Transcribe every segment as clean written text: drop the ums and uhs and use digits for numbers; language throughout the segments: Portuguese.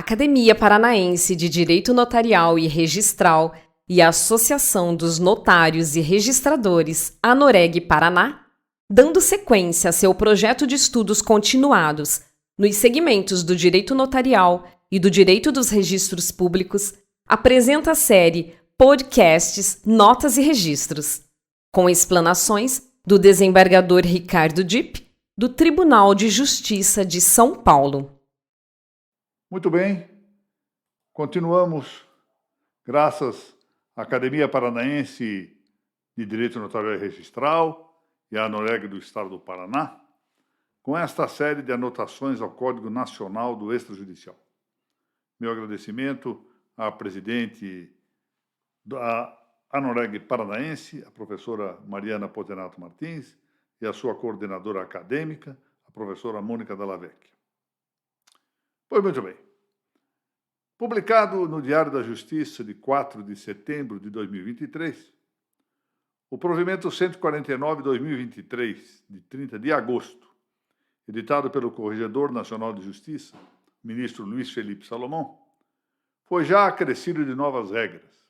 Academia Paranaense de Direito Notarial e Registral e a Associação dos Notários e Registradores, ANOREG Paraná, dando sequência a seu projeto de estudos continuados nos segmentos do direito notarial e do direito dos registros públicos, apresenta a série Podcasts, Notas e Registros, com explanações do desembargador Ricardo Dipp, do Tribunal de Justiça de São Paulo. Muito bem, continuamos, graças à Academia Paranaense de Direito Notarial e Registral e à ANOREG do Estado do Paraná, com esta série de anotações ao Código Nacional do Extrajudicial. Meu agradecimento à presidente da ANOREG Paranaense, a professora Mariana Potenato Martins, e a sua coordenadora acadêmica, a professora Mônica Dalla Vecchia. Pois muito bem. Publicado no Diário da Justiça de 4 de setembro de 2023, o provimento 149/2023, de 30 de agosto, editado pelo Corregedor Nacional de Justiça, ministro Luiz Felipe Salomão, foi já acrescido de novas regras,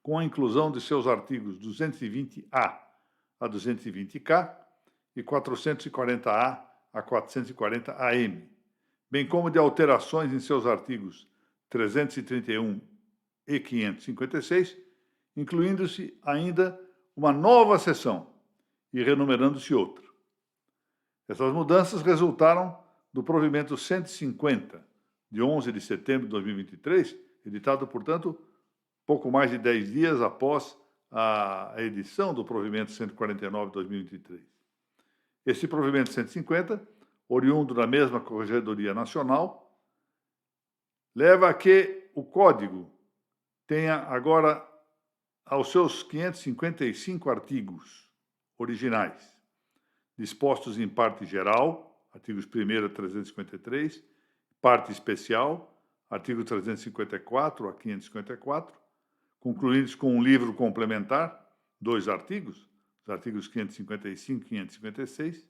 com a inclusão de seus artigos 220-A a 220-K e 440-A a 440-AM, bem como de alterações em seus artigos 331 e 556, incluindo-se ainda uma nova seção e renumerando-se outra. Essas mudanças resultaram do provimento 150, de 11 de setembro de 2023, editado, portanto, pouco mais de 10 dias após a edição do provimento 149/2023. Esse provimento 150, oriundo da mesma Corregedoria Nacional, leva a que o Código tenha agora aos seus 555 artigos originais, dispostos em parte geral, artigos 1º a 353, parte especial, artigo 354 a 554, concluídos com um livro complementar, 2 artigos, os artigos 555 e 556.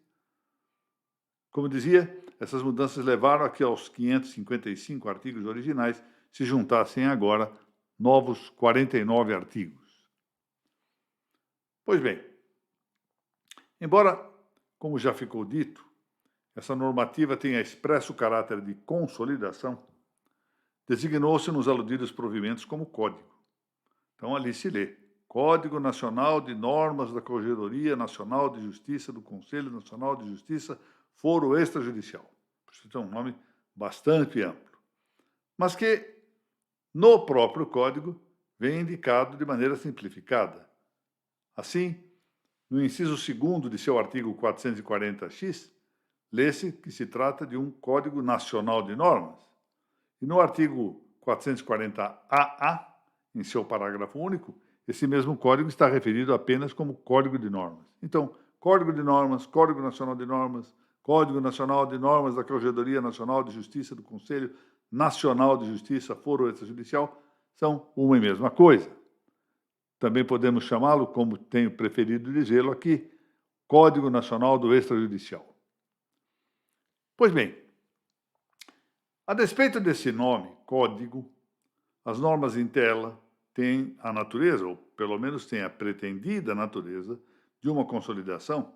Como dizia, essas mudanças levaram a que aos 555 artigos originais se juntassem agora novos 49 artigos. Pois bem, embora, como já ficou dito, essa normativa tenha expresso caráter de consolidação, designou-se nos aludidos provimentos como código. Então, ali se lê: Código Nacional de Normas da Corregedoria Nacional de Justiça do Conselho Nacional de Justiça, Foro Extrajudicial. Isso é um nome bastante amplo, mas que, no próprio Código, vem indicado de maneira simplificada. Assim, no inciso 2º de seu artigo 440-X, lê-se que se trata de um Código Nacional de Normas. E no artigo 440-AA, em seu parágrafo único, esse mesmo código está referido apenas como Código de Normas. Então, Código de Normas, Código Nacional de Normas, Código Nacional de Normas da Corregedoria Nacional de Justiça do Conselho Nacional de Justiça, Foro Extrajudicial, são uma e mesma coisa. Também podemos chamá-lo, como tenho preferido dizê-lo aqui, Código Nacional do Extrajudicial. Pois bem, a despeito desse nome, código, as normas em tela têm a natureza, ou pelo menos têm a pretendida natureza, de uma consolidação,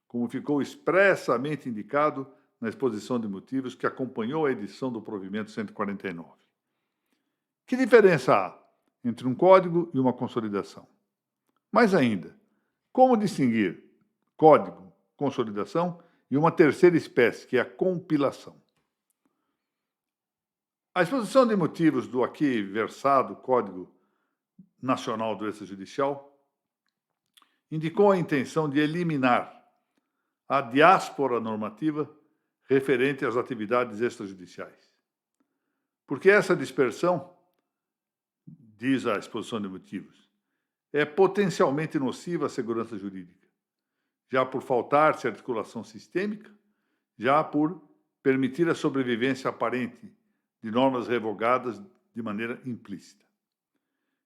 como ficou expressamente indicado na exposição de motivos que acompanhou a edição do provimento 149. Que diferença há entre um código e uma consolidação? Mais ainda, como distinguir código, consolidação e uma terceira espécie, que é a compilação? A exposição de motivos do aqui versado Código Nacional do Extrajudicial indicou a intenção de eliminar a diáspora normativa referente às atividades extrajudiciais. Porque essa dispersão, diz a exposição de motivos, é potencialmente nociva à segurança jurídica, já por faltar-se articulação sistêmica, já por permitir a sobrevivência aparente de normas revogadas de maneira implícita.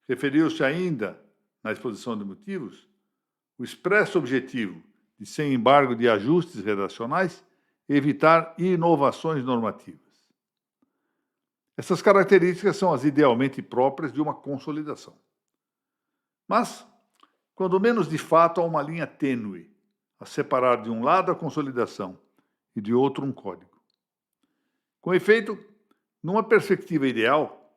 Referiu-se ainda, na exposição de motivos, o expresso objetivo de, sem embargo de ajustes redacionais, evitar inovações normativas. Essas características são as idealmente próprias de uma consolidação. Mas, quando menos de fato, há uma linha tênue a separar de um lado a consolidação e de outro um código. Com efeito, numa perspectiva ideal,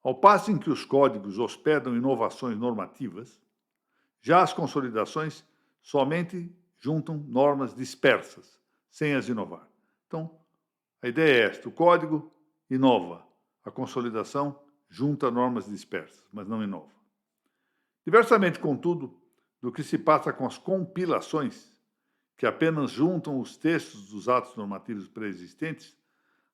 ao passo em que os códigos hospedam inovações normativas, já as consolidações somente juntam normas dispersas, sem as inovar. Então, a ideia é esta: o código inova, a consolidação junta normas dispersas, mas não inova. Diversamente, contudo, do que se passa com as compilações, que apenas juntam os textos dos atos normativos pré-existentes,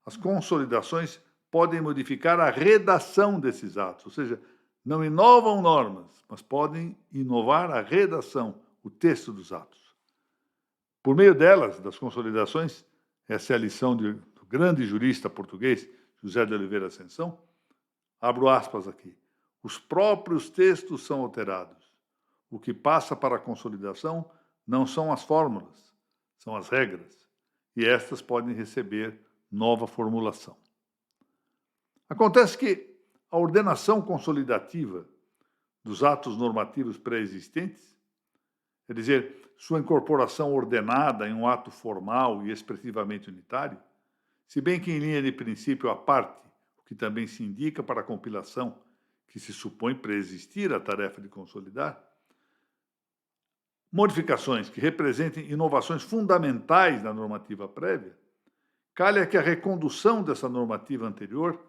as consolidações podem modificar a redação desses atos, ou seja, não inovam normas, mas podem inovar a redação, o texto dos atos. Por meio delas, das consolidações, essa é a lição do grande jurista português, José de Oliveira Ascensão, abro aspas aqui, os próprios textos são alterados. O que passa para a consolidação não são as fórmulas, são as regras, e estas podem receber nova formulação. Acontece que a ordenação consolidativa dos atos normativos pré-existentes, quer dizer, sua incorporação ordenada em um ato formal e expressivamente unitário, se bem que em linha de princípio à parte, o que também se indica para a compilação que se supõe pré-existir a tarefa de consolidar, modificações que representem inovações fundamentais na normativa prévia, calha que a recondução dessa normativa anterior,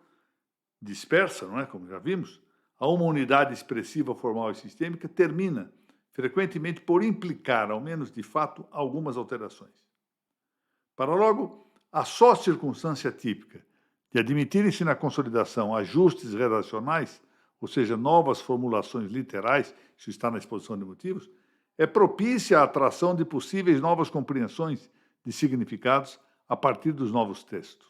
dispersa, não é, como já vimos, a uma unidade expressiva, formal e sistêmica, termina, frequentemente, por implicar, ao menos de fato, algumas alterações. Para logo, a só circunstância típica de admitirem-se na consolidação ajustes redacionais, ou seja, novas formulações literais, isso está na exposição de motivos, é propícia à atração de possíveis novas compreensões de significados a partir dos novos textos.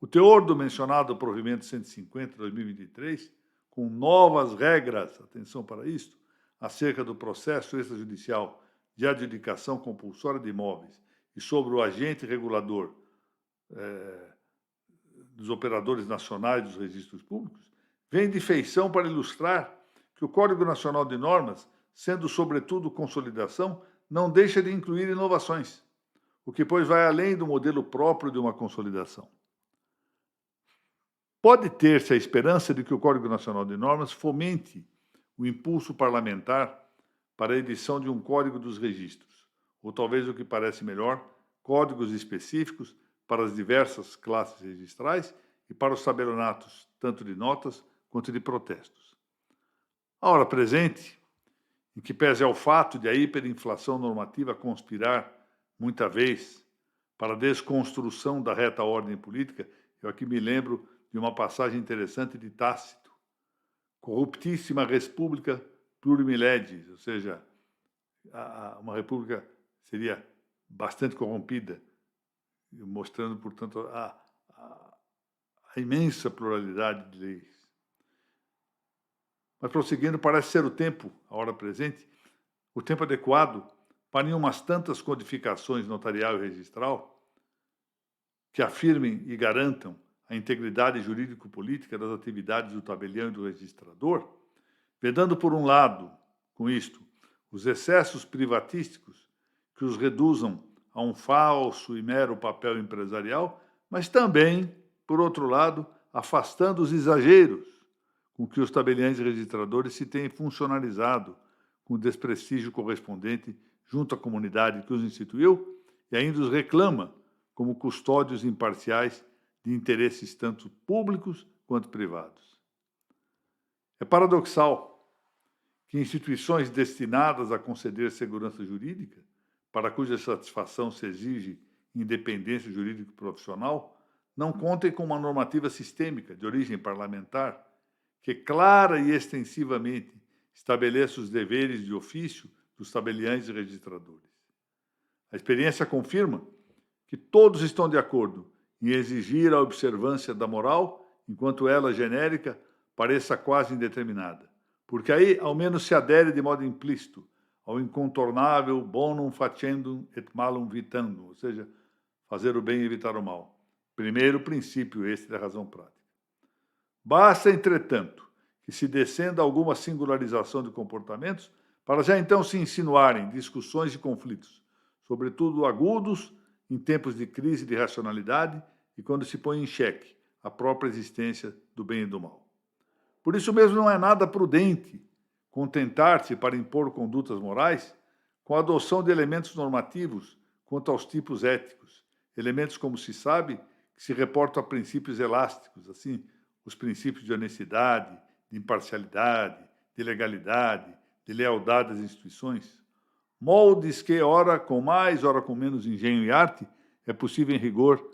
O teor do mencionado provimento 150/2023, com novas regras, atenção para isto, acerca do processo extrajudicial de adjudicação compulsória de imóveis e sobre o agente regulador dos operadores nacionais dos registros públicos, vem de feição para ilustrar que o Código Nacional de Normas, sendo sobretudo consolidação, não deixa de incluir inovações, o que, pois, vai além do modelo próprio de uma consolidação. Pode ter-se a esperança de que o Código Nacional de Normas fomente o impulso parlamentar para a edição de um Código dos Registros, ou talvez o que parece melhor, códigos específicos para as diversas classes registrais e para os tabelionatos, tanto de notas quanto de protestos. A hora presente, em que pese ao fato de a hiperinflação normativa conspirar, muita vez, para a desconstrução da reta ordem política, eu aqui me lembro de uma passagem interessante de Tácito, corruptíssima república plurimiledis, ou seja, uma república seria bastante corrompida, mostrando, portanto, a imensa pluralidade de leis. Mas, prosseguindo, parece ser o tempo, a hora presente, o tempo adequado para em umas tantas codificações notarial e registral que afirmem e garantam a integridade jurídico-política das atividades do tabelião e do registrador, vedando, por um lado, com isto, os excessos privatísticos que os reduzam a um falso e mero papel empresarial, mas também, por outro lado, afastando os exageros com que os tabeliães e registradores se têm funcionalizado com o desprestígio correspondente junto à comunidade que os instituiu e ainda os reclama como custódios imparciais de interesses tanto públicos quanto privados. É paradoxal que instituições destinadas a conceder segurança jurídica, para cuja satisfação se exige independência jurídico-profissional, não contem com uma normativa sistêmica de origem parlamentar que clara e extensivamente estabeleça os deveres de ofício dos tabeliães e registradores. A experiência confirma que todos estão de acordo em exigir a observância da moral, enquanto ela, genérica, pareça quase indeterminada, porque aí, ao menos, se adere de modo implícito ao incontornável bonum facendum et malum vitandum, ou seja, fazer o bem e evitar o mal, Primeiro princípio esse da razão prática. Basta, entretanto, que se descenda a alguma singularização de comportamentos para já então se insinuarem discussões e conflitos, sobretudo agudos, em tempos de crise de racionalidade e quando se põe em xeque a própria existência do bem e do mal. Por isso mesmo não é nada prudente contentar-se para impor condutas morais com a adoção de elementos normativos quanto aos tipos éticos, elementos, como se sabe, que se reportam a princípios elásticos, assim, os princípios de honestidade, de imparcialidade, de legalidade, de lealdade às instituições, moldes que, ora com mais, ora com menos engenho e arte, é possível, em rigor,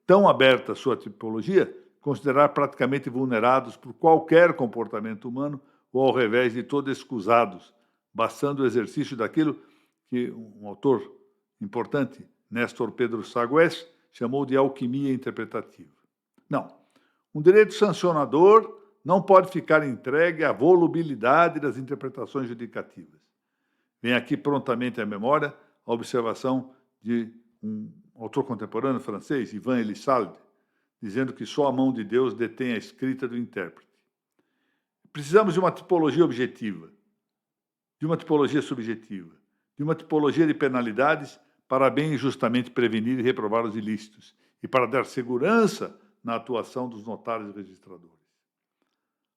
tão aberta a sua tipologia, considerar praticamente vulnerados por qualquer comportamento humano ou, ao revés de todo, escusados, bastando o exercício daquilo que um autor importante, Néstor Pedro Sagües, chamou de alquimia interpretativa. Não. Um direito sancionador não pode ficar entregue à volubilidade das interpretações judicativas. Vem aqui prontamente à memória a observação de um autor contemporâneo francês, Ivan Elissalde, dizendo que só a mão de Deus detém a escrita do intérprete. Precisamos de uma tipologia objetiva, de uma tipologia subjetiva, de uma tipologia de penalidades para bem e justamente prevenir e reprovar os ilícitos e para dar segurança na atuação dos notários e registradores.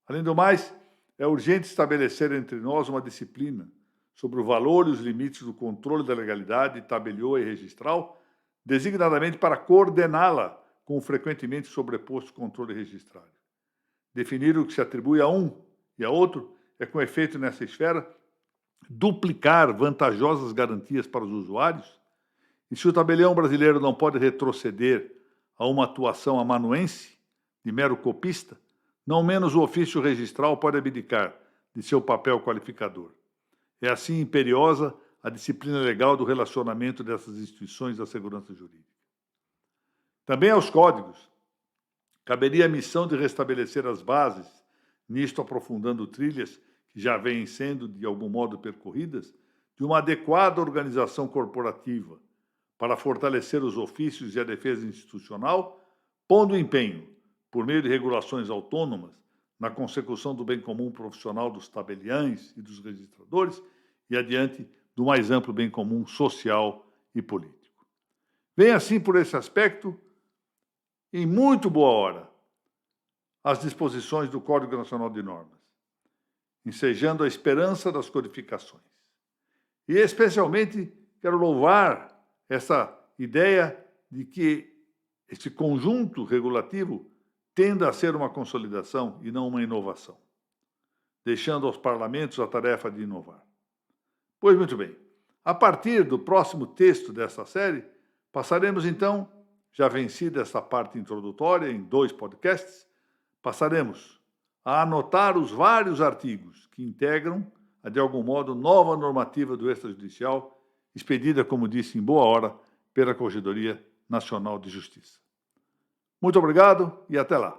Além do mais, é urgente estabelecer entre nós uma disciplina sobre o valor e os limites do controle da legalidade tabelioa e registral, designadamente para coordená-la com o frequentemente sobreposto controle registrário. Definir o que se atribui a um e a outro é, com efeito nessa esfera, duplicar vantajosas garantias para os usuários, e se o tabelião brasileiro não pode retroceder a uma atuação amanuense, de mero copista, não menos o ofício registral pode abdicar de seu papel qualificador. É assim imperiosa a disciplina legal do relacionamento dessas instituições da segurança jurídica. Também aos códigos caberia a missão de restabelecer as bases, nisto aprofundando trilhas que já vêm sendo, de algum modo, percorridas, de uma adequada organização corporativa para fortalecer os ofícios e a defesa institucional, pondo empenho, por meio de regulações autônomas, na consecução do bem comum profissional dos tabeliães e dos registradores e adiante do mais amplo bem comum social e político. Vem assim, por esse aspecto, em muito boa hora, as disposições do Código Nacional de Normas, ensejando a esperança das codificações. E, especialmente, quero louvar essa ideia de que esse conjunto regulativo tenda a ser uma consolidação e não uma inovação, deixando aos parlamentos a tarefa de inovar. Pois muito bem, a partir do próximo texto dessa série, passaremos então, já vencida essa parte introdutória em 2 podcasts, passaremos a anotar os vários artigos que integram a, de algum modo, nova normativa do extrajudicial, expedida, como disse, em boa hora, pela Corregedoria Nacional de Justiça. Muito obrigado e até lá.